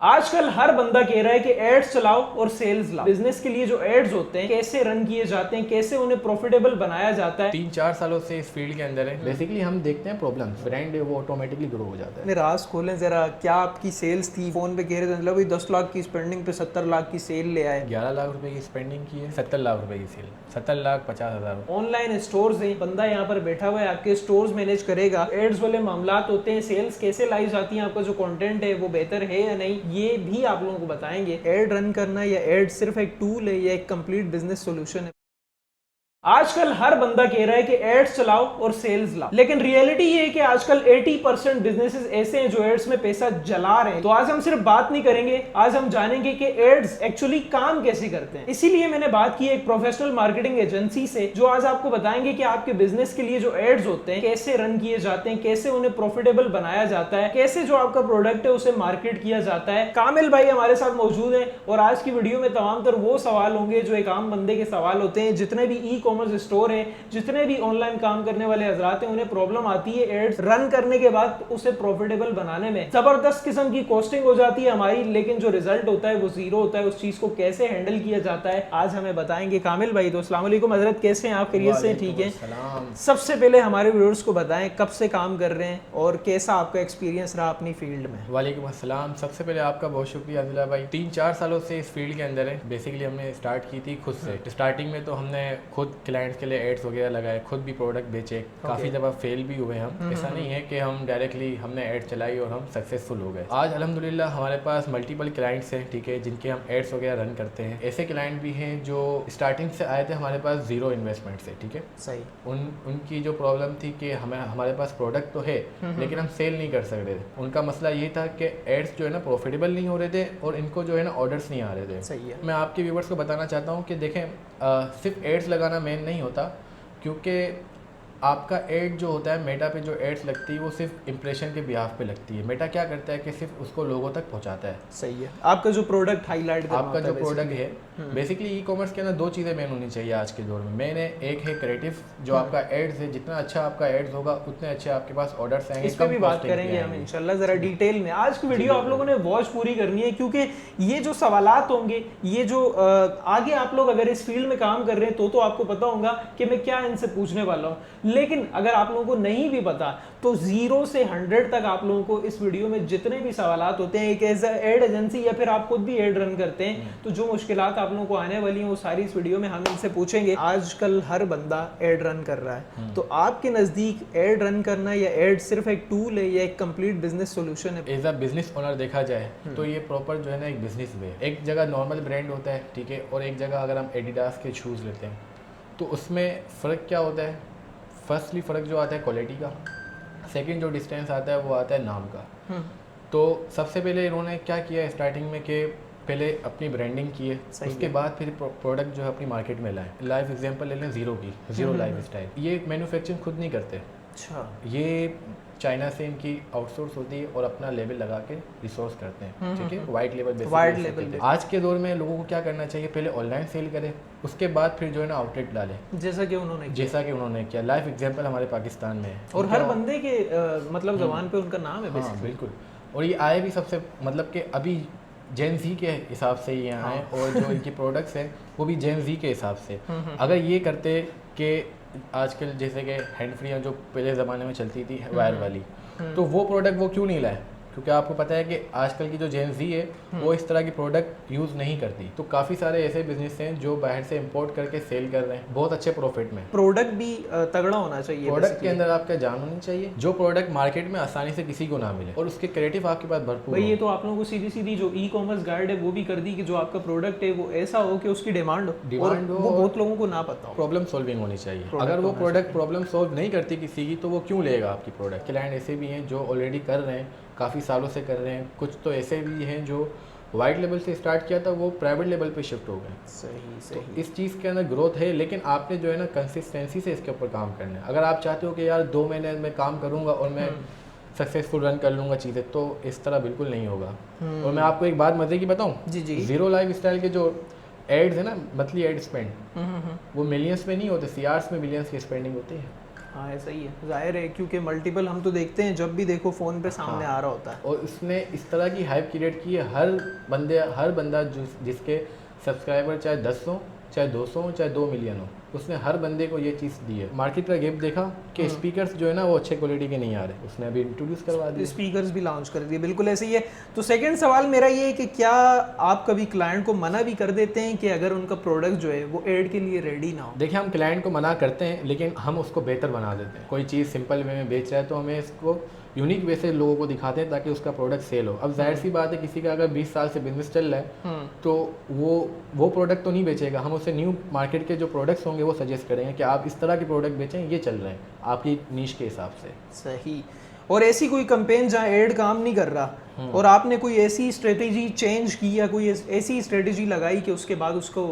आजकल हर बंदा कह रहा है कि एड्स चलाओ और सेल्स लाओ। बिजनेस के लिए जो एड्स होते हैं कैसे रन किए जाते हैं, कैसे उन्हें प्रॉफिटेबल बनाया जाता है। 3-4 सालों से इस फील्ड के अंदर है। बेसिकली हम देखते हैं प्रॉब्लम, ब्रांड वो ऑटोमेटिकली ग्रो हो जाता है। अपने राज खोलें जरा, क्या आपकी सेल्स थी? फोन पे कह रहे थे मतलब भाई 10 लाख की स्पेंडिंग पे 70 लाख की सेल ले आए। 11 लाख रुपए की स्पेंडिंग की है, 70 लाख रुपए की सेल, 70,50,000। ऑनलाइन स्टोर्स हैं, बंदा यहाँ पर बैठा हुआ है आपके स्टोर्स मैनेज करेगा। एड्स वाले मामलात होते हैं, सेल्स कैसे लाई जाती हैं, आपका जो कंटेंट है वो बेहतर है या नहीं, ये भी आप लोगों को बताएंगे। एड रन करना या एड सिर्फ एक टूल है या एक कंप्लीट बिजनेस सोल्यूशन है? आजकल हर बंदा कह रहा है कि एड्स चलाओ और सेल्स लाओ, लेकिन रियलिटी ये है कि आजकल 80% बिजनेसेस ऐसे हैं जो एड्स में पैसा जला रहे हैं। तो आज हम सिर्फ बात नहीं करेंगे, आज हम जानेंगे कि एड्स एक्चुअली काम कैसे करते हैं। इसीलिए मैंने बात की एक प्रोफेशनल मार्केटिंग एजेंसी से, जो आज आपको बताएंगे कि आपके बिजनेस के लिए जो एड्स होते हैं कैसे रन किए जाते हैं, कैसे उन्हें प्रॉफिटेबल बनाया जाता है, कैसे जो आपका प्रोडक्ट है उसे मार्केट किया जाता है। कामिल भाई हमारे साथ मौजूद है और आज की वीडियो में तमाम तर वो सवाल होंगे जो एक आम बंदे के सवाल होते हैं। जितने भी ई कॉमर्स स्टोर है, जितने भी ऑनलाइन काम करने वाले हजरात हैं, उन्हें प्रॉब्लम आती है एड्स रन करने के बाद उसे प्रॉफिटेबल बनाने में। जबरदस्त किस्म की कॉस्टिंग हो जाती है हमारी, लेकिन जो रिजल्ट होता है वो जीरो होता है। उस चीज को कैसे हैंडल किया जाता है आज हमें बताएंगे कामिल भाई। तो अस्सलाम वालेकुम हजरत, कैसे हैं आप? खैरियत से? ठीक है। सबसे पहले हमारे व्यूअर्स को बताएं कब से काम कर रहे हैं और कैसा आपका एक्सपीरियंस रहा अपनी फील्ड में। वालेकुम अस्सलाम। सबसे पहले आपका बहुत शुक्रिया अब्दुल्ला भाई। 3-4 सालों से इस फील्ड के अंदर है। बेसिकली हमने स्टार्ट की थी खुद से। स्टार्टिंग में तो हमने खुद क्लाइंट्स के लिए एड्स वगैरह लगाए, खुद भी प्रोडक्ट बेचे, काफ़ी दफ़ा फेल भी हुए हम। ऐसा नहीं है कि हम डायरेक्टली हमने एड चलाई और हम सक्सेसफुल हो गए। आज अल्हम्दुलिल्लाह हमारे पास मल्टीपल क्लाइंट्स हैं, ठीक है, जिनके हम एड्स वगैरह रन करते हैं। ऐसे क्लाइंट भी हैं जो स्टार्टिंग से आए थे हमारे पास जीरो इन्वेस्टमेंट से, ठीक है। सही। उनकी जो प्रॉब्लम थी कि हमारे पास प्रोडक्ट तो है लेकिन हम सेल नहीं कर सक रहे थे। उनका मसला ये था कि एड्स जो है ना प्रॉफिटेबल नहीं हो रहे थे और इनको जो है ना ऑर्डर्स नहीं आ रहे थे। सही है। मैं आपके व्यूवर्स को बताना चाहता हूँ कि देखें, सिर्फ एड्स लगाना मेन नहीं होता, क्योंकि आपका एड जो होता है, मेटा पे जो एड्स लगती है वो सिर्फ इंप्रेशन के बिहाफ पे लगती है। मेटा क्या करता है कि सिर्फ उसको लोगों तक पहुंचाता है। सही है। आपका जो प्रोडक्ट हाईलाइट करना आपका जो प्रोडक्ट है, बेसिकली ई कॉमर्स के अंदर दो चीज़ें मेन होनी चाहिए आज के दौर में। मेन है, एक है क्रिएटिव, जो आपका एड्स है, जितना अच्छा आपका एड्स होगा उतने अच्छे आपके पास ऑर्डर्स आएंगे। इस पे भी बात करेंगे हम इंशाल्लाह जरा डिटेल में। आज की वीडियो आप लोगों ने वॉच पूरी करनी है, क्योंकि ये जो सवालात होंगे, ये जो आगे आप लोग अगर इस फील्ड में काम कर रहे हैं तो आपको पता होगा कि मैं क्या इनसे पूछने वाला हूँ। लेकिन अगर आप लोगों को नहीं भी पता तो 0 से 100 तक आप लोगों को इस वीडियो में जितने भी सवालात होते हैं, एक एज एड एजेंसी या फिर आप खुद भी एड रन करते हैं, तो जो मुश्किलात आप लोगों को आने वाली हैं वो सारी इस वीडियो में हम इनसे पूछेंगे। आजकल हर बंदा एड रन कर रहा है, तो आपके नजदीक एड रन करना या एड सिर्फ एक टूल है या एक कंप्लीट बिजनेस सोल्यूशन है? एज अ बिजनेस ओनर देखा जाए तो ये प्रॉपर जो है ना एक बिजनेस वे। एक जगह नॉर्मल ब्रांड होता है, ठीक है, और एक जगह अगर हम एडिडास के शूज़ लेते हैं तो उसमें फ़र्क क्या होता है? फर्स्टली फ़र्क जो आता है क्वालिटी का, सेकंड जो डिस्टेंस आता है वो आता है नाम का। तो सबसे पहले इन्होंने क्या किया स्टार्टिंग में कि पहले अपनी ब्रांडिंग की है, उसके बाद फिर प्रोडक्ट जो है अपनी मार्केट में लाए। लाइव एग्जांपल ले लें ज़ीरो की, ज़ीरो लाइफ स्टाइल। ये मैन्युफैक्चरिंग खुद नहीं करते। अच्छा। ये चाइना से इनकी आउटसोर्स होती है और अपना लेबल लगा के रिसोर्स करते हैं, ठीक है, वाइट लेबल। White label. आज के दौर में लोगों को क्या करना चाहिए? पहले ऑनलाइन सेल करें, उसके बाद फिर जो है ना आउटलेट डालें, जैसा कि उन्होंने किया। लाइव एग्जांपल हमारे पाकिस्तान में है और हर बंदे के मतलब जबान पे उनका नाम है। हाँ बिल्कुल। और ये आए भी सबसे मतलब कि अभी जेन जी के हिसाब से ये यहाँ आए, और जो इनके प्रोडक्ट्स हैं वो भी जेन जी के हिसाब से। अगर ये करते कि आजकल जैसे कि हैंड फ्री जो पहले ज़माने में चलती थी वायर वाली, तो वो प्रोडक्ट वो क्यों नहीं लाए? क्योंकि आपको पता है कि आजकल की जो जेन जी है वो इस तरह की प्रोडक्ट यूज़ नहीं करती। तो काफ़ी सारे ऐसे बिजनेस हैं जो बाहर से इंपोर्ट करके सेल कर रहे हैं बहुत अच्छे प्रॉफिट में। प्रोडक्ट भी तगड़ा होना चाहिए। प्रोडक्ट के अंदर आपका जान होनी चाहिए, जो प्रोडक्ट मार्केट में आसानी से किसी को ना मिले, और उसके क्रिएटिव आपके पास भरपूर। भाई ये तो आप लोगों को सीधी सीधी जो ई कॉमर्स गाइड है वो भी कर दी कि जो आपका प्रोडक्ट है वो ऐसा हो कि उसकी डिमांड हो, वो बहुत लोगों को ना पता हो। प्रॉब्लम सॉल्विंग होनी चाहिए। अगर वो प्रोडक्ट प्रॉब्लम सॉल्व नहीं करती किसी की, तो वो क्यों लेगा आपकी प्रोडक्ट? क्लाइंट ऐसे भी हैं जो ऑलरेडी कर रहे हैं, काफ़ी सालों से कर रहे हैं। कुछ तो ऐसे भी हैं जो वाइट लेवल से स्टार्ट किया था, वो प्राइवेट लेवल पे शिफ्ट हो गए। सही। तो इस चीज़ के अंदर ग्रोथ है, लेकिन आपने जो है ना कंसिस्टेंसी से इसके ऊपर काम करना है। अगर आप चाहते हो कि यार 2 महीने में काम करूँगा और मैं सक्सेसफुल रन कर लूँगा चीज़ें, तो इस तरह बिल्कुल नहीं होगा। और मैं आपको एक बात मज़े की बताऊँ, जी। ज़ीरो लाइफ स्टाइल के जो एड्स है ना, मंथली एड स्पेंड, वो मिलियंस में नहीं होते, सीआर्स में मिलियंस की स्पेंडिंग होती है। हाँ ऐसा ही है, जाहिर है, क्योंकि मल्टीपल हम तो देखते हैं जब भी देखो फ़ोन पे सामने आ रहा होता है। और उसने इस तरह की हाइप क्रिएट की है, हर बंदा जिसके सब्सक्राइबर चाहे 10 हो, चाहे 200 हो, चाहे 2 मिलियन हो, उसने हर बंदे को ये चीज़ दी है। मार्केट का गैप देखा कि स्पीकर्स जो है ना वो अच्छे क्वालिटी के नहीं आ रहे, उसने अभी इंट्रोड्यूस करवा दिए, स्पीकर्स भी लॉन्च कर दिए, बिल्कुल ऐसे ही है। तो सेकंड सवाल मेरा ये है कि क्या आप कभी क्लाइंट को मना भी कर देते हैं कि अगर उनका प्रोडक्ट जो है वो एड के लिए रेडी ना हो? देखिए हम क्लाइंट को मना करते हैं, लेकिन हम उसको बेहतर बना देते हैं। कोई चीज़ सिंपल वे में बेच रहा है तो हमें इसको यूनिक वे से लोगों को दिखाते हैं ताकि उसका प्रोडक्ट सेल हो। अब जाहिर सी बात है, किसी का अगर 20 साल से बिजनेस चल रहा है तो वो प्रोडक्ट तो नहीं बेचेगा, हम उसे न्यू मार्केट के जो प्रोडक्ट्स होंगे वो सजेस्ट करेंगे कि आप इस तरह के प्रोडक्ट बेचें, ये चल रहे हैं आपकी नीश के हिसाब से। सही। और ऐसी कोई कैंपेन जहाँ एड काम नहीं कर रहा और आपने कोई ऐसी स्ट्रेटेजी चेंज की या कोई ऐसी स्ट्रेटेजी लगाई कि उसके बाद उसको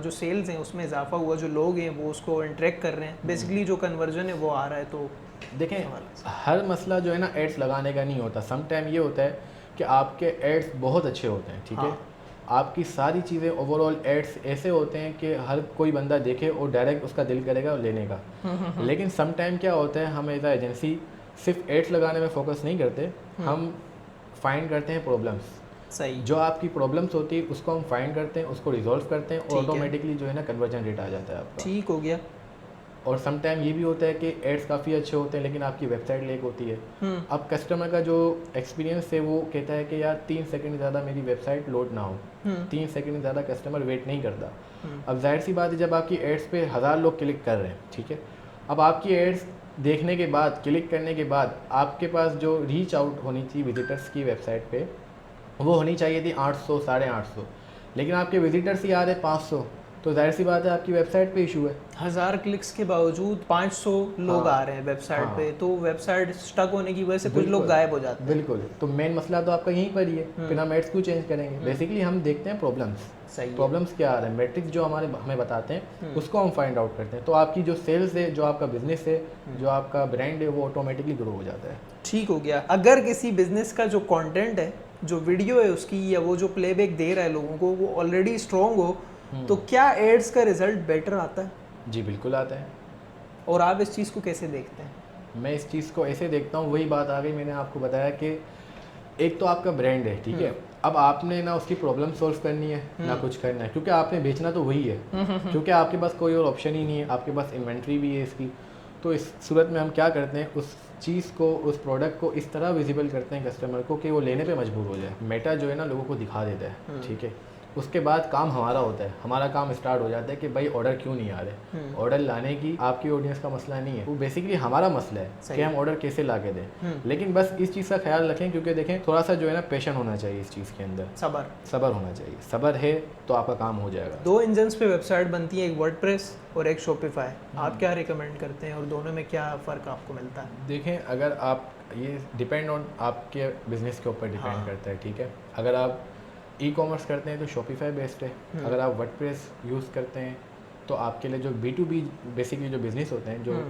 जो सेल्स हैं उसमें इजाफा हुआ, जो लोग हैं वो उसको इंटरेक्ट कर रहे हैं, बेसिकली जो कन्वर्जन है वो आ रहा है? तो देखें, हर मसला जो है ना एड्स लगाने का नहीं होता। सम टाइम ये होता है कि आपके एड्स बहुत अच्छे होते हैं, ठीक है, आपकी सारी चीज़ें ओवरऑल एड्स ऐसे होते हैं कि हर कोई बंदा देखे और डायरेक्ट उसका दिल करेगा लेने का। लेकिन सम टाइम क्या होता है, हम एज आ एजेंसी सिर्फ एड्स लगाने में फोकस नहीं करते, हम फाइंड करते हैं प्रॉब्लम्स। सही। जो आपकी प्रॉब्लम्स होती है उसको हम फाइंड करते हैं, उसको रिजॉल्व करते हैं और ऑटोमेटिकली जो है ना कन्वर्जन रेट आ जाता है आपका। ठीक हो गया। और सम टाइम ये भी होता है कि एड्स काफ़ी अच्छे होते हैं लेकिन आपकी वेबसाइट लेक होती है। अब कस्टमर का जो एक्सपीरियंस है वो कहता है कि यार 3 सेकंड ज़्यादा मेरी वेबसाइट लोड ना हो, 3 सेकंड ज़्यादा कस्टमर वेट नहीं करता। अब जाहिर सी बात है, जब आपकी एड्स पे 1000 लोग क्लिक कर रहे हैं, ठीक है, अब आपकी एड्स देखने के बाद, क्लिक करने के बाद आपके पास जो रीच आउट होनी थी विजिटर्स की वेबसाइट पे, वो होनी चाहिए थी 800 850, लेकिन आपके विजिटर्स ही आ रहे 500, तो जाहिर सी बात है आपकी वेबसाइट पे इशू है। 1000 क्लिक्स के बावजूद 500 लोग आ रहे हैं वेबसाइट पे, तो वेबसाइट स्टक होने की वजह से कुछ लोग गायब हो जाते हैं। बिल्कुल, तो मेन मसला तो आपका यहीं पर ही है, फिर हम एड्स क्यों चेंज करेंगे? बेसिकली हम देखते हैं प्रॉब्लम्स, प्रॉब्लम्स क्या आ रहे हैं, मैट्रिक्स जो हमें बताते हैं उसको हम फाइंड आउट करते हैं, तो आपकी जो सेल्स है, जो आपका बिजनेस है, जो आपका ब्रांड है, वो ऑटोमेटिकली ग्रो हो जाता है। ठीक हो गया। अगर किसी बिजनेस का जो कंटेंट है, जो वीडियो है उसकी, या वो जो प्लेबैक दे रहा है लोगों को, वो ऑलरेडी स्ट्रॉन्ग हो, तो क्या एड्स का रिजल्ट बेटर आता है? जी बिल्कुल आता है। और आप इस चीज़ को कैसे देखते हैं? मैं इस चीज़ को ऐसे देखता हूँ, वही बात आ गई, मैंने आपको बताया कि एक तो आपका ब्रांड है, ठीक है, अब आपने ना उसकी प्रॉब्लम सॉल्व करनी है ना कुछ करना है, क्योंकि आपने बेचना तो वही है, क्योंकि आपके पास कोई और ऑप्शन ही नहीं है, आपके पास इन्वेंट्री भी है इसकी। तो इस सूरत में हम क्या करते हैं, उस चीज़ को, उस प्रोडक्ट को इस तरह विजिबल करते हैं कस्टमर को कि वो लेने पे मजबूर हो जाए। मेटा जो है ना लोगों को दिखा देता है, ठीक है, उसके बाद काम हमारा होता है, हमारा काम स्टार्ट हो जाता है कि भाई ऑर्डर क्यों नहीं आ रहे। ऑर्डर लाने की आपकी ऑडियंस का मसला नहीं है, वो बेसिकली हमारा मसला है कि हम ऑर्डर कैसे ला के दें। लेकिन बस इस चीज़ का ख्याल रखें, क्योंकि देखें थोड़ा सा जो है ना पेशेंट होना चाहिए इस चीज़ के अंदर, सबर होना चाहिए। सबर है तो आपका काम हो जाएगा। 2 इंजन्स पे वेबसाइट बनती है, एक वर्डप्रेस और एक शॉपिफाई। आप क्या रिकमेंड करते हैं और दोनों में क्या फ़र्क आपको मिलता है? देखें, अगर आप, ये डिपेंड ऑन आपके बिजनेस के ऊपर डिपेंड करता है, ठीक है, अगर आप ई कॉमर्स करते हैं तो शॉपिफाई बेस्ड है, अगर आप वर्डप्रेस यूज़ करते हैं तो आपके लिए जो B2B बेसिकली जो बिज़नेस होते हैं, जो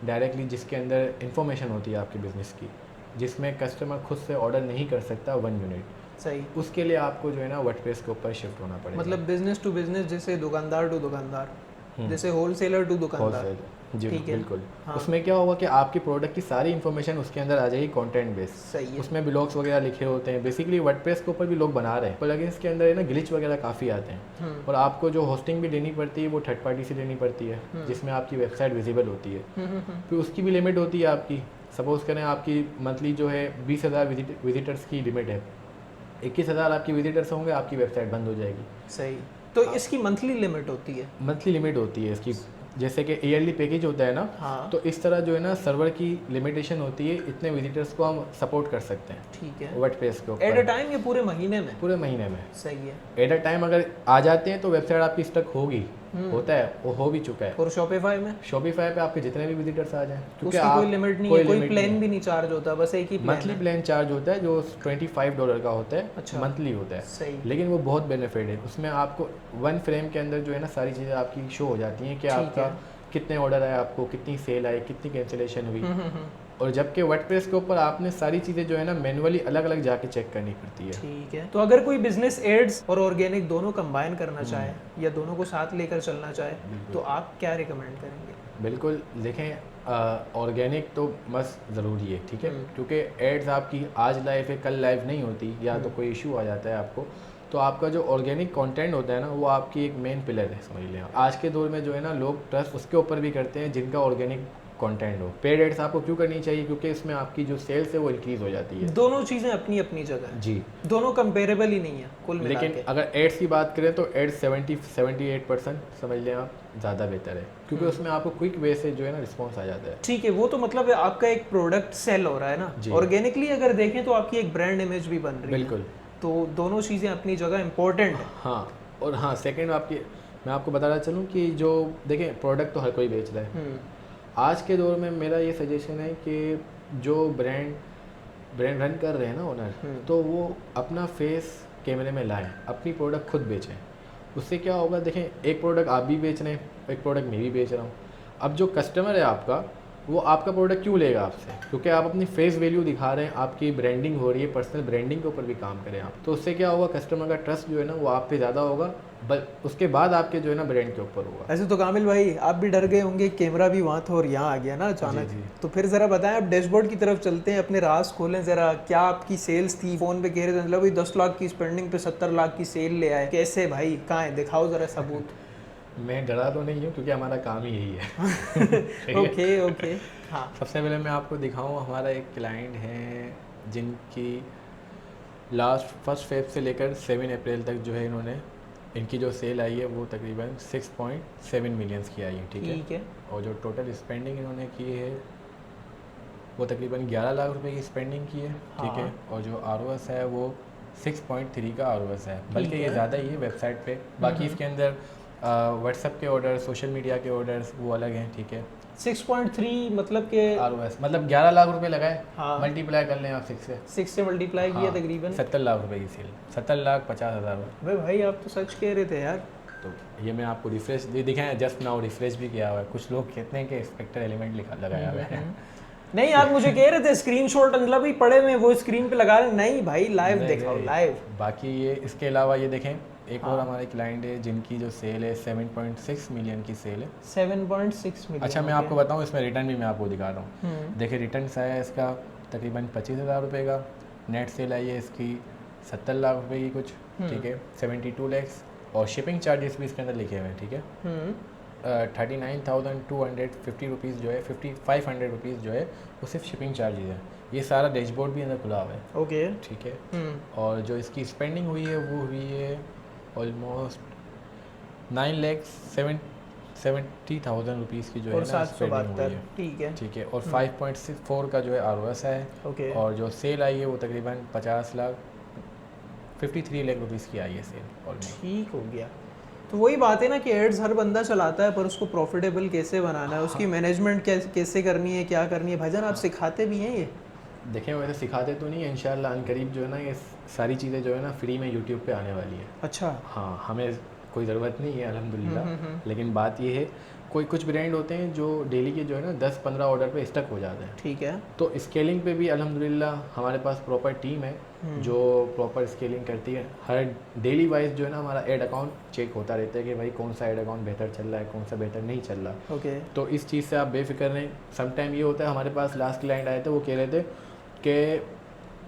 डायरेक्टली जिसके अंदर इंफॉर्मेशन होती है आपके बिज़नेस की, जिसमें कस्टमर खुद से ऑर्डर नहीं कर सकता 1 यूनिट, सही, उसके लिए आपको जो है ना वर्डप्रेस के ऊपर शिफ्ट होना पड़ेगा। मतलब बिजनेस टू बिजनेस, जैसे दुकानदार टू दुकानदार, जैसे होलसेलर टू दुकानदार। जी बिल्कुल। हाँ। उसमें क्या होगा कि आपकी प्रोडक्ट की सारी इन्फॉर्मेशन उसके अंदर आ जाएगी, कंटेंट बेस्ड। सही है। उसमें ब्लॉग्स वगैरह लिखे होते हैं, बेसिकली वर्डप्रेस के ऊपर भी लोग बना रहे हैं, प्लगइन्स के अंदर है ना ग्लिच वगैरह काफ़ी आते हैं, और आपको जो होस्टिंग भी देनी पड़ती है वो थर्ड पार्टी से देनी पड़ती है, जिसमें आपकी वेबसाइट विजिबल होती है, फिर उसकी भी लिमिट होती है आपकी। सपोज करें आपकी मंथली जो है 20,000 विजिटर्स की लिमिट है, 21,000 आपकी विजिटर्स होंगे, आपकी वेबसाइट बंद हो जाएगी। सही, तो इसकी मंथली लिमिट होती है? मंथली लिमिट होती है इसकी, जैसे कि ईयरली पैकेज होता है ना। हाँ। तो इस तरह जो है ना सर्वर की लिमिटेशन होती है, इतने विजिटर्स को हम सपोर्ट कर सकते हैं, ठीक है, वर्डप्रेस के ऊपर। एट अ टाइम या पूरे महीने में? पूरे महीने में। सही है। एट अ टाइम अगर आ जाते हैं तो वेबसाइट आपकी स्टक होगी, होता है, वो हो भी चुका है। और शॉपिफाई में? शॉपिफाई पे आपके जितने भी विजिटर्स आ जाएं, क्योंकि कोई लिमिट नहीं है, कोई प्लान भी नहीं चार्ज होता, बस एक ही मंथली प्लान चार्ज होता है जो $25 का होता है। अच्छा। मंथली होता है। सही। लेकिन वो बहुत बेनिफिट है, उसमें आपको 1 फ्रेम के अंदर जो है ना सारी चीज़ें आपकी शो हो जाती हैं कि आपका कितने ऑर्डर आए, आपको कितनी सेल आई, कितनी कैंसिलेशन हुई, और जबकि वर्डप्रेस के ऊपर आपने सारी चीज़ें जो है ना मैनुअली अलग अलग जाके चेक करनी पड़ती है। ठीक है, तो अगर कोई बिजनेस एड्स और ऑर्गेनिक दोनों कंबाइन करना चाहे या दोनों को साथ लेकर चलना चाहे तो आप क्या रिकमेंड करेंगे? बिल्कुल, देखें ऑर्गेनिक तो मस्त ज़रूरी है, ठीक है, क्योंकि एड्स आपकी आज लाइफ है कल लाइफ नहीं होती, या तो कोई इशू आ जाता है आपको, तो आपका जो ऑर्गेनिक कंटेंट होता है ना वो आपकी एक मेन पिलर है, समझ लें। आज के दौर में जो है ना लोग ट्रस्ट उसके ऊपर भी करते हैं जिनका ऑर्गेनिक कंटेंट हो। पेड एड्स आपको क्यों करनी चाहिए? क्योंकि इसमें आपकी जो सेल्स है वो इंक्रीज हो जाती है। दोनों चीज़ें अपनी अपनी जगह है जी, दोनों कंपेरेबल ही नहीं है कुल मिला के। लेकिन अगर एड्स की बात करें तो एड्स 78% समझ लें आप ज़्यादा बेहतर है, क्योंकि उसमें आपको क्विक वे से जो है ना रिस्पॉन्स आ जाता है। ठीक है, वो तो मतलब आपका एक प्रोडक्ट सेल हो रहा है ना। ऑर्गेनिकली अगर देखें तो आपकी एक ब्रांड इमेज भी बन रही है। बिल्कुल, तो दोनों चीज़ें अपनी जगह इम्पोर्टेंट है। हाँ, और हाँ सेकंड मैं आपको बताना चलूँ कि जो देखें प्रोडक्ट तो हर कोई बेच रहा है। आज के दौर में मेरा ये सजेशन है कि जो ब्रांड रन कर रहे हैं ना ओनर, तो वो अपना फेस कैमरे में लाएं, अपनी प्रोडक्ट खुद बेचें। उससे क्या होगा, देखें एक प्रोडक्ट आप भी बेच रहे हैं, एक प्रोडक्ट मैं भी बेच रहा हूँ। अब जो कस्टमर है आपका वो आपका प्रोडक्ट क्यों लेगा आपसे? क्योंकि आप अपनी फेस वैल्यू दिखा रहे हैं, आपकी ब्रांडिंग हो रही है, पर्सनल ब्रांडिंग के ऊपर भी काम करें आप। तो उससे क्या होगा, कस्टमर का ट्रस्ट जो है ना वो आप पे ज़्यादा होगा, उसके बाद आपके जो है ना ब्रांड के ऊपर होगा। ऐसे तो कामिल भाई आप भी डर गए होंगे, कैमरा भी वहाँ था और यहाँ आ गया ना अचानक। जी। तो फिर ज़रा बताएं, आप डैशबोर्ड की तरफ चलते हैं, अपने राज खोलें ज़रा। क्या आपकी सेल्स थी? फ़ोन पे कह रहे थे मतलब भाई 10 लाख की स्पेंडिंग पे 70 लाख की सेल ले आए, कैसे भाई? कहाँ है, दिखाओ ज़रा सबूत। मैं डरा तो नहीं हूँ क्योंकि हमारा काम ही यही है। ओके हाँ। सबसे पहले मैं आपको दिखाऊँ, हमारा एक क्लाइंट है जिनकी फर्स्ट फेब से लेकर 7 अप्रैल तक जो है इनकी जो सेल आई है वो तकरीबन 6.7 मिलियंस की आई है, ठीक है। और जो टोटल स्पेंडिंग इन्होंने की है वो तकरीबन 11 लाख रुपए की स्पेंडिंग की है, ठीक है। और जो ROS है वो 6.3 का ROS है, बल्कि ये ज़्यादा ही है वेबसाइट पे। बाकी इसके अंदर व्हाट्सएप के ऑर्डर, सोशल मीडिया के ऑर्डर्स वो अलग हैं, ठीक है। 6.3 मतलब के ROS मतलब 11 लाख रुपए लगाए, हाँ। मल्टीप्लाई कर लें आप 6 से मल्टीप्लाई किया, हाँ, तकरीबन 70 लाख रुपए की सेल, 70,50,000 रुपये। भाई आप तो सच कह रहे थे यार। तो ये मैं आपको रिफ्रेश दिखाएं, जस्ट नाउ रिफ्रेश भी किया हुआ है। कुछ लोग कहते हैं कि एक्सपेक्टेड एलिमेंट लगाया हुआ है। नहीं आप मुझे कह रहे थे स्क्रीनशॉट मतलब भी पड़े में वो स्क्रीन पे लगा रहे। नहीं भाई लाइव दिखाओ, लाइव। बाकी ये इसके अलावा ये देखें, एक और हमारे क्लाइंट है जिनकी जो सेल है 7.6 मिलियन की सेल है। 7.6 मिलियन। अच्छा मैं आपको बताऊं, इसमें रिटर्न भी मैं आपको दिखा रहा हूँ। देखिए रिटर्न आया इसका तकरीबन 25,000 रुपये का। नेट सेल आई है इसकी 70 लाख रुपए की कुछ, ठीक है, 72 लैक्स। और शिपिंग चार्जेस भी इसके अंदर लिखे हुए हैं, ठीक है। 39,250 रुपीज़ जो है, 500 रुपीज़ जो है वो सिर्फ शिपिंग चार्जेस है। ये सारा डैशबोर्ड भी अंदर खुला हुआ है, ओके, ठीक है। और जो इसकी स्पेंडिंग हुई है वो हुई है ऑलमोस्ट 9,70,000 रुपीज़ की जो है ना स्पेंडिंग हुई है, ठीक है। और 5.64 का जो है ROS है, ओके। और जो सेल आई है वो तकरीबन 53 लाख रुपीज़ की आई है सेल ऑलमोस्ट। ठीक हो गया। तो वही बात है ना कि एड्स हर बंदा चलाता है, पर उसको प्रॉफिटेबल कैसे बनाना है, उसकी मैनेजमेंट कैसे करनी है, क्या करनी है। भाईजान आप सिखाते भी हैं ये? देखें वैसे सिखाते तो नहीं है, इंशाल्लाह अनकरीब जो है ना ये सारी चीज़ें जो है ना फ्री में यूट्यूब पे आने वाली है। अच्छा हाँ, हमें कोई ज़रूरत नहीं है अल्हम्दुलिल्लाह। लेकिन बात ये है, कुछ ब्रांड होते हैं जो डेली के जो है ना 10-15 ऑर्डर पे स्टक हो जाते हैं, ठीक है। तो स्केलिंग पे भी अल्हम्दुलिल्लाह हमारे पास प्रॉपर टीम है जो प्रॉपर स्केलिंग करती है। हर डेली वाइज जो है ना हमारा एड अकाउंट चेक होता रहता है कि भाई कौन सा एड अकाउंट बेहतर चल रहा है, कौन सा बेहतर नहीं चल रहा। ओके। तो इस चीज़ से आप बेफिक्र रहें। समटाइम ये होता है, हमारे पास लास्ट क्लाइंट आए थे, वो कह रहे थे कि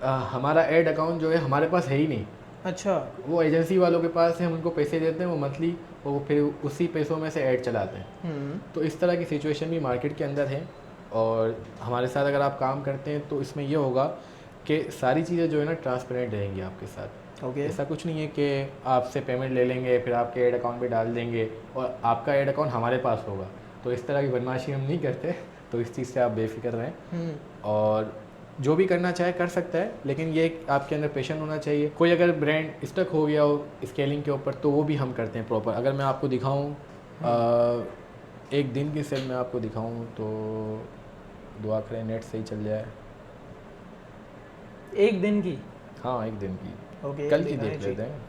हमारा एड अकाउंट जो है हमारे पास है ही नहीं। अच्छा। वो एजेंसी वालों के पास है, हम उनको पैसे देते हैं, वो मंथली वो फिर उसी पैसों में से ऐड चलाते हैं। तो इस तरह की सिचुएशन भी मार्केट के अंदर है। और हमारे साथ अगर आप काम करते हैं तो इसमें ये होगा कि सारी चीज़ें जो है ना ट्रांसपेरेंट रहेंगी आपके साथ। ओके। ऐसा कुछ नहीं है कि आपसे पेमेंट ले लेंगे फिर आपके ऐड अकाउंट पे डाल देंगे और आपका ऐड अकाउंट हमारे पास होगा। तो इस तरह की बदमाशी हम नहीं करते। तो इस चीज़ से आप बेफिक्र रहें और जो भी करना चाहे कर सकता है, लेकिन ये आपके अंदर पेशेंस होना चाहिए। कोई अगर ब्रांड स्टक हो गया हो स्केलिंग के ऊपर तो वो भी हम करते हैं प्रॉपर। अगर मैं आपको दिखाऊं एक दिन की सेल मैं आपको दिखाऊं तो दुआ करें नेट सही चल जाए। एक दिन की? हाँ एक दिन की। ओके, कल की देख लेते हैं।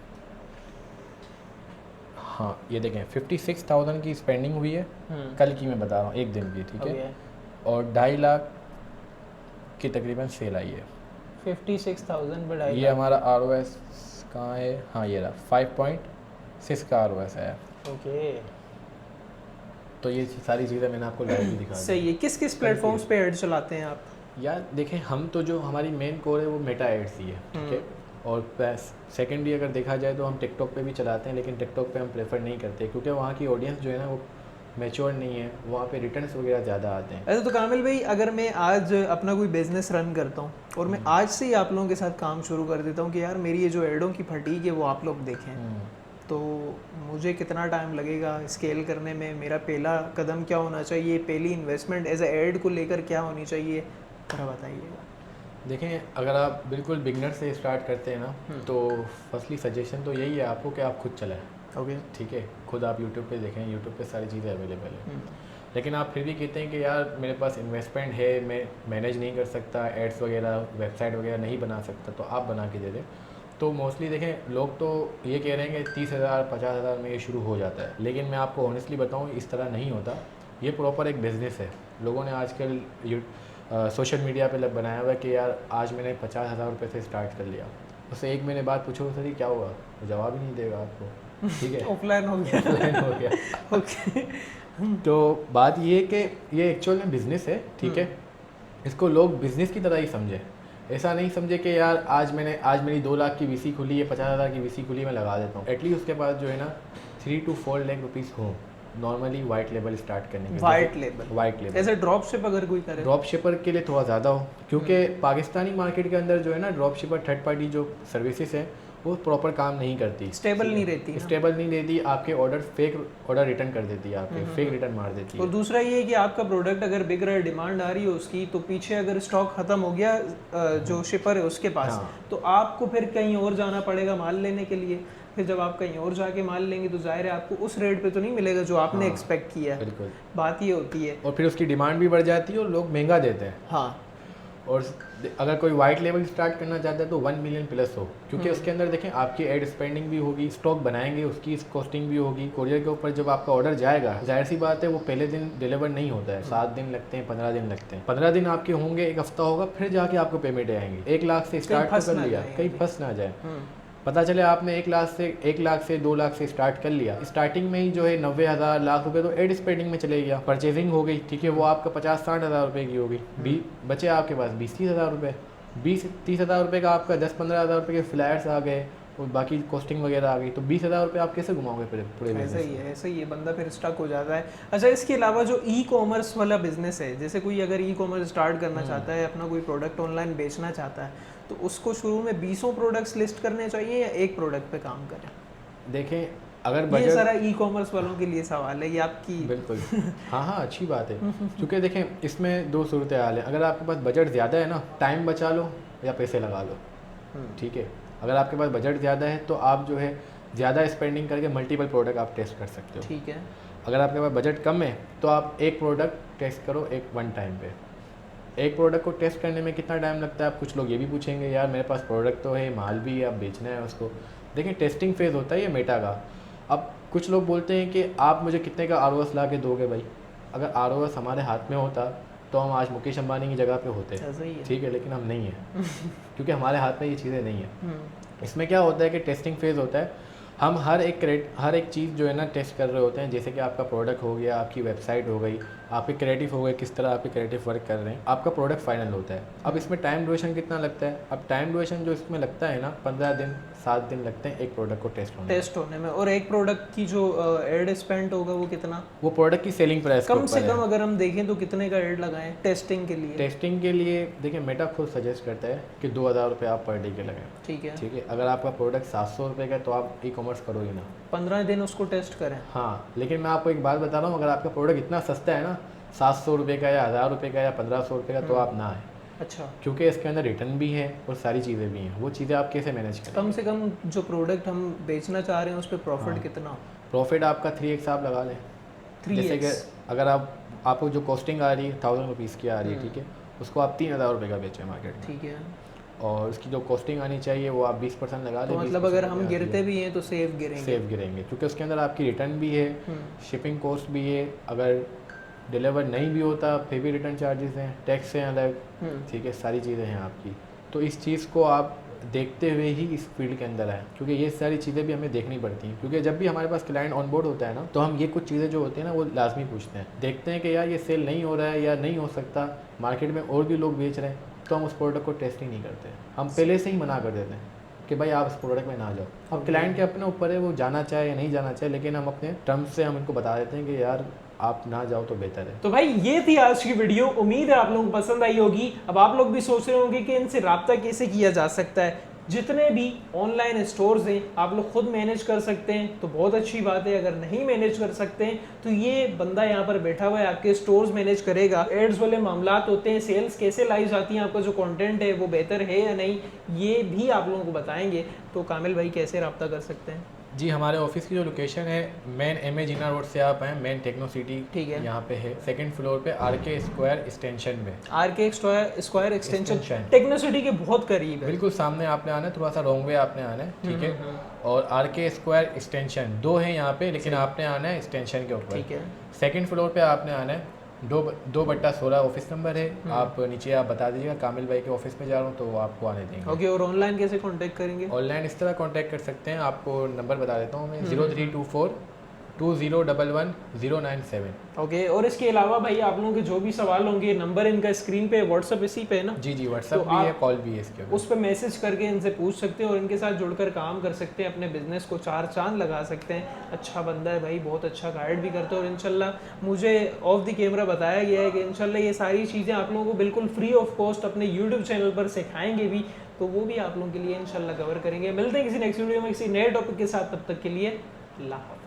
हाँ ये देखें 56,000 की स्पेंडिंग हुई है, कल की मैं बता रहा हूँ, एक दिन की, ठीक है। और 2.5 लाख की तकरीबन सेल आई है। 56,000 बढ़ाई। ये हमारा ROS कहाँ है, हाँ ये रहा 5.6 का ROS है। ओके तो ये सारी चीज़ें मैंने आपको लाइव भी दिखा दी। सही है। किस किस प्लेटफॉर्म्स पे ऐड चलाते हैं आप? यार देखें, हम तो जो हमारी मेन कोर है वो मेटा एड्स ही है, ठीक है। और सेकेंडली अगर देखा जाए तो हम टिकटॉक पे भी चलाते हैं, लेकिन टिकटॉक पे हम प्रेफर नहीं करते क्योंकि वहाँ की ऑडियंस जो है ना वो मैच्योर नहीं है, वहाँ पे रिटर्न्स वगैरह ज़्यादा आते हैं। ऐसे तो कामिल भाई, अगर मैं आज अपना कोई बिजनेस रन करता हूँ और मैं आज से ही आप लोगों के साथ काम शुरू कर देता हूँ कि यार मेरी ये जो एडों की फटीक है वो आप लोग देखें, तो मुझे कितना टाइम लगेगा स्केल करने में? मेरा पहला कदम क्या होना चाहिए? पहली इन्वेस्टमेंट एज ए एड को लेकर क्या होनी चाहिए, थोड़ा बताइएगा। देखें, अगर आप बिल्कुल बिगनर से स्टार्ट करते हैं ना, तो फर्स्टली सजेशन तो यही है आपको कि आप खुद चलाएं। ओके ठीक है, खुद आप यूट्यूब पे देखें, यूट्यूब पे सारी चीज़ें अवेलेबल है। लेकिन आप फिर भी कहते हैं कि यार मेरे पास इन्वेस्टमेंट है, मैं मैनेज नहीं कर सकता, एड्स वगैरह वेबसाइट वगैरह नहीं बना सकता, तो आप बना के दे दें। तो मोस्टली देखें, लोग तो ये कह रहे हैं कि 30,000 50,000 में ये शुरू हो जाता है, लेकिन मैं आपको ऑनेस्टली बताऊँ इस तरह नहीं होता। ये प्रॉपर एक बिज़नेस है। लोगों ने आजकल सोशल मीडिया पे बनाया हुआ है कि यार आज मैंने 50,000 रुपये से स्टार्ट कर लिया, उससे 1 महीने बाद पूछो सर ये क्या हुआ, वो जवाब ही नहीं देगा आपको। ठीक है ऑफलाइन हो गया। ऑफलाइन हो गया। ओके तो बात ये है कि ये एक्चुअल में बिज़नेस है, ठीक है। इसको लोग बिज़नेस की तरह ही समझे, ऐसा नहीं समझे कि यार आज मेरी 2 लाख की VC खुली है, 50,000 की VC खुली है, मैं लगा देता हूँ। एटलीस्ट उसके पास जो है ना 3 to 4 लाख रुपीज़ हो नॉर्मली वाइट लेवल स्टार्ट करने के। वाइट लेवल ऐसे ड्रॉप शिप अगर कोई करे, ड्रॉप शिपर के लिए थोड़ा ज़्यादा हो, क्योंकि पाकिस्तानी मार्केट के अंदर जो है ना ड्रॉप शिपर थर्ड पार्टी जो सर्विसेज हैं वो प्रॉपर काम नहीं करती, स्टेबल नहीं रहती, आपके ऑर्डर फेक ऑर्डर रिटर्न कर देती है, आपके फेक रिटर्न मार देती है। और दूसरा ये है कि आपका प्रोडक्ट अगर बिक रहा है, डिमांड आ रही है उसकी, तो पीछे अगर स्टॉक खत्म हो गया जो शिपर है उसके पास, हाँ। तो आपको फिर कहीं और जाना पड़ेगा माल लेने के लिए। फिर जब आप कहीं और जाके माल लेंगे तो जाहिर है आपको उस रेट पे तो नहीं मिलेगा जो आपने एक्सपेक्ट किया। बिल्कुल, बात ये होती है। और फिर उसकी डिमांड भी बढ़ जाती है और लोग महंगा देते हैं। हाँ, और अगर कोई वाइट लेवल स्टार्ट करना चाहता है तो 1 मिलियन प्लस हो, क्योंकि उसके अंदर देखें आपकी एड स्पेंडिंग भी होगी, स्टॉक बनाएंगे उसकी कॉस्टिंग भी होगी, कोरियर के ऊपर जब आपका ऑर्डर जाएगा, जाहिर सी बात है वो पहले दिन डिलीवर नहीं होता है, 7 दिन लगते हैं, 15 दिन लगते हैं। 15 दिन आपके होंगे, 1 हफ्ता होगा, फिर जाके आपको पेमेंट आएंगी। 1 लाख से स्टार्ट कर लिया, कहीं फंस ना जाए। पता चले आपने 1 लाख से 2 लाख से स्टार्ट कर लिया, स्टार्टिंग में ही जो है 90,000 लाख रुपए तो एड स्पेंडिंग में चले गया, परचेजिंग हो गई, ठीक है, वो आपका 50-60,000 रुपये की होगी, बचे आपके पास 20-30,000 रुपये, 20-30,000 रुपये का आपका 10-15,000 रुपये के फ्लैट्स आ गए और बाकी कॉस्टिंग वगैरह आ गई, तो 20,000 रुपये आप कैसे घुमाओगे पूरे ऐसा ही है, बंदा फिर स्टक हो जाता है। अच्छा, इसके अलावा जो ई-कॉमर्स वाला बिजनेस है, जैसे कोई अगर ई-कॉमर्स स्टार्ट करना चाहता है, अपना कोई प्रोडक्ट ऑनलाइन बेचना चाहता है, तो उसको शुरू में 20 प्रोडक्ट्स लिस्ट करने चाहिए या एक प्रोडक्ट पे काम करें? देखें, अगर बजट, ये सारा ई-कॉमर्स वालों के लिए सवाल है, ये आपकी बिल्कुल हाँ अच्छी बात है, क्योंकि देखें इसमें 2 सूरत हाल है। अगर आपके पास बजट ज़्यादा है ना, टाइम बचा लो या पैसे लगा लो, ठीक है। अगर आपके पास बजट ज़्यादा है तो आप जो है ज़्यादा स्पेंडिंग करके मल्टीपल प्रोडक्ट आप टेस्ट कर सकते हो, ठीक है। अगर आपके पास बजट कम है तो आप एक प्रोडक्ट टेस्ट करो एक वन टाइम पे। एक प्रोडक्ट को टेस्ट करने में कितना टाइम लगता है, आप कुछ लोग ये भी पूछेंगे यार मेरे पास प्रोडक्ट तो है, माल भी है, अब बेचना है उसको। देखिए टेस्टिंग फेज़ होता है ये मेटा का। अब कुछ लोग बोलते हैं कि आप मुझे कितने का ROS ला के दोगे भाई। अगर ROS हमारे हाथ में होता तो हम आज मुकेश अंबानी की जगह पे होते, ठीक है, लेकिन हम नहीं हैं क्योंकि हमारे हाथ में ये चीज़ें नहीं है। इसमें क्या होता है कि टेस्टिंग फेज़ होता है, हम हर एक चीज़ जो है ना टेस्ट कर रहे होते हैं, जैसे कि आपका प्रोडक्ट हो गया, आपकी वेबसाइट हो गई, आपके क्रिएटिव हो गए, किस तरह आपके क्रिएटिव वर्क कर रहे हैं, आपका प्रोडक्ट फाइनल होता है। अब इसमें टाइम ड्यूरेशन कितना लगता है, अब टाइम ड्यूरेशन जो इसमें लगता है ना 15 दिन 7 दिन लगते हैं एक प्रोडक्ट को टेस्ट होने में। और एक प्रोडक्ट की जो एड स्पेंड होगा वो कितना, वो प्रोडक्ट की सेलिंग प्राइस कम से कम अगर हम देखें तो कितने का एड लगाएं टेस्टिंग के लिए? टेस्टिंग के लिए देखिए मेटा खुद सजेस्ट करता है कि 2,000 रुपये आप पर डे के लगाएं, ठीक है। अगर आपका प्रोडक्ट 700 रुपये का तो आप ई-कॉमर्स करो ही ना, 15 दिन उसको टेस्ट करें। हाँ, लेकिन मैं आपको एक बात बता रहा हूँ, अगर आपका प्रोडक्ट इतना सस्ता है ना 700 रुपये का या 1,000 रुपये का या 1,500 रुपये का, तो आप ना आए। अच्छा, क्योंकि इसके अंदर रिटर्न भी है और सारी चीज़ें भी हैं, वो चीज़ें आप कैसे मैनेज करें? कम से कम जो प्रोडक्ट हम बेचना चाह रहे हैं उस पर प्रॉफिट कितना? प्रॉफिट आपका 3x आप लगा लें। 3x जैसे कि अगर आपको जो कॉस्टिंग आ रही है 1,000 रुपीज़ की आ रही है, ठीक है, उसको आप 3,000 रुपये का बेचें मार्केट में, ठीक है, और उसकी जो कॉस्टिंग आनी चाहिए वो आप 20% लगा दें। तो मतलब अगर हम गिरते भी हैं तो सेफ गिरेंगे क्योंकि उसके अंदर आपकी रिटर्न भी है, शिपिंग कॉस्ट भी है, अगर डिलीवर नहीं भी होता फिर भी रिटर्न चार्जेस हैं, टैक्स हैं अलग, ठीक है, सारी चीज़ें हैं आपकी। तो इस चीज़ को आप देखते हुए ही इस फील्ड के अंदर आए, क्योंकि ये सारी चीज़ें भी हमें देखनी पड़ती हैं। क्योंकि जब भी हमारे पास क्लाइंट ऑन बोर्ड होता है ना, तो हम ये कुछ चीज़ें जो होती हैं ना वो लाजमी पूछते हैं, देखते हैं कि यार ये सेल नहीं हो रहा है या नहीं हो सकता, मार्केट में और भी लोग बेच रहे हैं, तो हम उस प्रोडक्ट को टेस्ट ही नहीं करते, हम पहले से ही मना कर देते हैं कि भाई आप इस प्रोडक्ट में ना जाओ। अब क्लाइंट के अपने ऊपर है वो जाना चाहे या नहीं जाना चाहे, लेकिन हम अपने टर्म्स से हम इनको बता देते हैं कि यार आप ना जाओ तो बेहतर है। तो भाई ये थी आज की वीडियो, उम्मीद है आप लोगों को पसंद आई होगी। अब आप लोग भी सोच रहे होंगे कि इनसे राब्ता कैसे किया जा सकता है। जितने भी ऑनलाइन स्टोर्स हैं आप लोग खुद मैनेज कर सकते हैं तो बहुत अच्छी बात है, अगर नहीं मैनेज कर सकते हैं तो ये बंदा यहाँ पर बैठा हुआ है आपके स्टोर्स मैनेज करेगा। एड्स वाले मामलात होते हैं, सेल्स कैसे लाई जाती हैं, आपका जो कंटेंट है वो बेहतर है या नहीं, ये भी आप लोगों को बताएंगे। तो कामिल भाई कैसे रब्ता कर सकते हैं? जी, हमारे ऑफिस की जो लोकेशन है मेन MA जिन्ना रोड से आप हैं, मेन टेक्नो सिटी, ठीक है, यहाँ पे है, सेकंड फ्लोर पे RK स्क्वायर एक्सटेंशन में। RK square extension techno city के बहुत करीब है, बिल्कुल सामने आपने आना है, थोड़ा सा रॉन्ग वे आपने आना है, ठीक है। और RK स्क्वायर एक्सटेंशन 2 है यहाँ पे, लेकिन आपने आना है एक्सटेंशन के ऊपर, ठीक है। सेकंड फ्लोर पे आपने आना है, 2/16 ऑफिस नंबर है। आप नीचे आप बता दीजिएगा कामिल भाई के ऑफिस में जा रहा हूँ तो वो आपको आने देंगे। ओके, और ऑनलाइन कैसे कांटेक्ट करेंगे? ऑनलाइन इस तरह कांटेक्ट कर सकते हैं, आपको नंबर बता देता हूँ मैं, 0324 2011 097। ओके, और इसके अलावा भाई आप लोगों के जो भी सवाल होंगे, नंबर इनका स्क्रीन पे, व्हाट्सएप इसी पे है ना? जी, व्हाट्सएप तो भी है, कॉल भी है इसके ऊपर, उस पर मैसेज करके इनसे पूछ सकते हैं और इनके साथ जुड़कर काम कर सकते हैं, अपने बिजनेस को 4 चांद लगा सकते हैं। अच्छा बंदा है भाई, बहुत अच्छा गाइड भी करते हैं और इंशाल्लाह मुझे ऑफ द कैमरा बताया गया है कि इंशाल्लाह ये सारी चीज़ें आप लोगों को बिल्कुल फ्री ऑफ कॉस्ट अपने यूट्यूब चैनल पर सिखाएंगे भी, तो वो भी आप लोगों के लिए इंशाल्लाह कवर करेंगे। मिलते हैं किसी नेक्स्ट वीडियो में किसी नए टॉपिक के साथ, तब तक के लिए अल्लाह हाफ़िज़।